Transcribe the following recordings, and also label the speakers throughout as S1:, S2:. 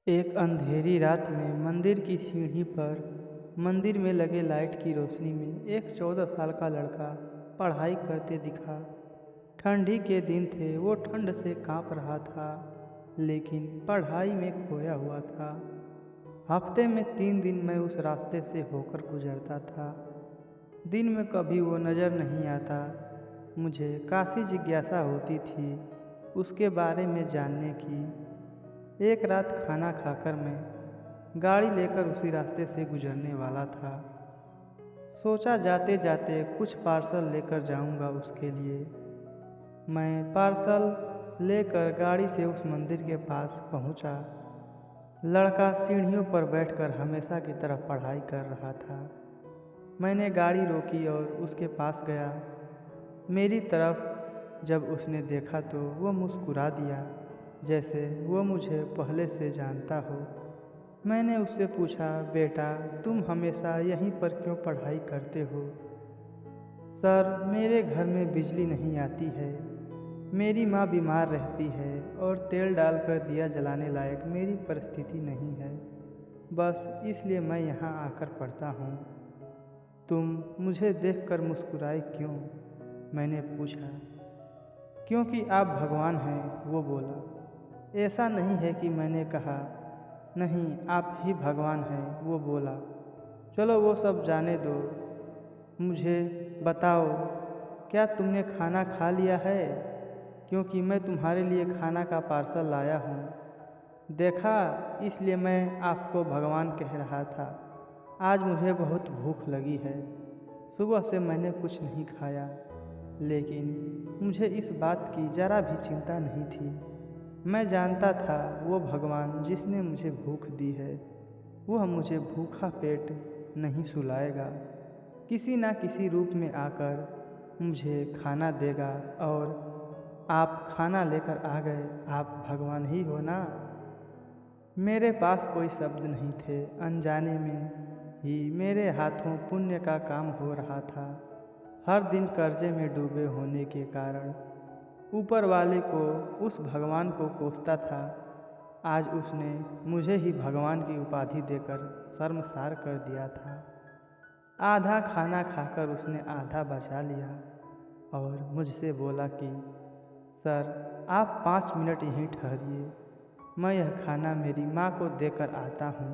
S1: एक अंधेरी रात में मंदिर की सीढ़ी पर मंदिर में लगे लाइट की रोशनी में एक 14 साल का लड़का पढ़ाई करते दिखा। ठंडी के दिन थे, वो ठंड से कांप रहा था, लेकिन पढ़ाई में खोया हुआ था। हफ्ते में 3 दिन मैं उस रास्ते से होकर गुजरता था। दिन में कभी वो नज़र नहीं आता। मुझे काफ़ी जिज्ञासा होती थी उसके बारे में जानने की। एक रात खाना खाकर मैं गाड़ी लेकर उसी रास्ते से गुजरने वाला था। सोचा जाते जाते कुछ पार्सल लेकर जाऊंगा उसके लिए। मैं पार्सल लेकर गाड़ी से उस मंदिर के पास पहुंचा। लड़का सीढ़ियों पर बैठकर हमेशा की तरह पढ़ाई कर रहा था। मैंने गाड़ी रोकी और उसके पास गया। मेरी तरफ जब उसने देखा तो वो मुस्कुरा दिया, जैसे वो मुझे पहले से जानता हो। मैंने उससे पूछा, बेटा तुम हमेशा यहीं पर क्यों पढ़ाई करते हो? सर, मेरे घर में बिजली नहीं आती है, मेरी माँ बीमार रहती है और तेल डालकर दिया जलाने लायक मेरी परिस्थिति नहीं है, बस इसलिए मैं यहाँ आकर पढ़ता हूँ। तुम मुझे देखकर मुस्कुराए क्यों? मैंने पूछा। क्योंकि आप भगवान हैं, वो बोला। ऐसा नहीं है कि मैंने कहा, नहीं आप ही भगवान हैं, वो बोला। चलो वो सब जाने दो, मुझे बताओ क्या तुमने खाना खा लिया है? क्योंकि मैं तुम्हारे लिए खाना का पार्सल लाया हूँ। देखा, इसलिए मैं आपको भगवान कह रहा था। आज मुझे बहुत भूख लगी है। सुबह से मैंने कुछ नहीं खाया, लेकिन मुझे इस बात की ज़रा भी चिंता नहीं थी। मैं जानता था वो भगवान जिसने मुझे भूख दी है, वह मुझे भूखा पेट नहीं सुलाएगा। किसी न किसी रूप में आकर मुझे खाना देगा। और आप खाना लेकर आ गए, आप भगवान ही हो ना? मेरे पास कोई शब्द नहीं थे। अनजाने में ही मेरे हाथों पुण्य का काम हो रहा था। हर दिन कर्जे में डूबे होने के कारण ऊपर वाले को, उस भगवान को कोसता था। आज उसने मुझे ही भगवान की उपाधि देकर शर्मसार कर दिया था। आधा खाना खाकर उसने आधा बचा लिया और मुझसे बोला कि सर, आप 5 मिनट यहीं ठहरिए, मैं यह खाना मेरी माँ को देकर आता हूँ।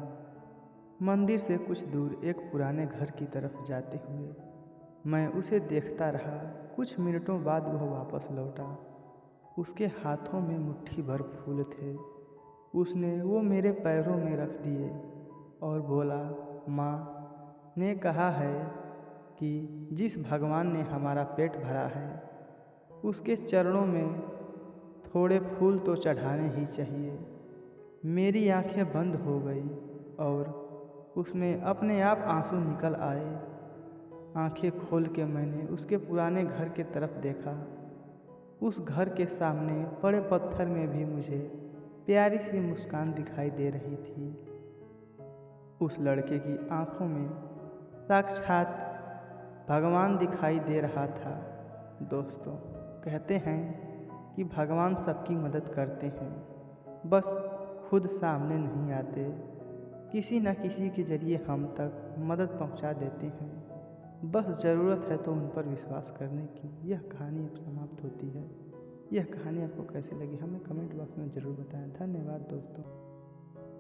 S1: मंदिर से कुछ दूर एक पुराने घर की तरफ जाते हुए मैं उसे देखता रहा। कुछ मिनटों बाद वह वापस लौटा। उसके हाथों में मुट्ठी भर फूल थे। उसने वो मेरे पैरों में रख दिए और बोला, माँ ने कहा है कि जिस भगवान ने हमारा पेट भरा है, उसके चरणों में थोड़े फूल तो चढ़ाने ही चाहिए। मेरी आंखें बंद हो गई और उसमें अपने आप आंसू निकल आए। आंखें खोल के मैंने उसके पुराने घर के तरफ देखा। उस घर के सामने बड़े पत्थर में भी मुझे प्यारी सी मुस्कान दिखाई दे रही थी। उस लड़के की आंखों में साक्षात भगवान दिखाई दे रहा था। दोस्तों, कहते हैं कि भगवान सबकी मदद करते हैं, बस खुद सामने नहीं आते। किसी न किसी के जरिए हम तक मदद पहुंचा देते हैं। बस ज़रूरत है तो उन पर विश्वास करने की। यह कहानी अब समाप्त होती है। यह कहानी आपको कैसी लगी हमें कमेंट बॉक्स में ज़रूर बताएं। धन्यवाद दोस्तों।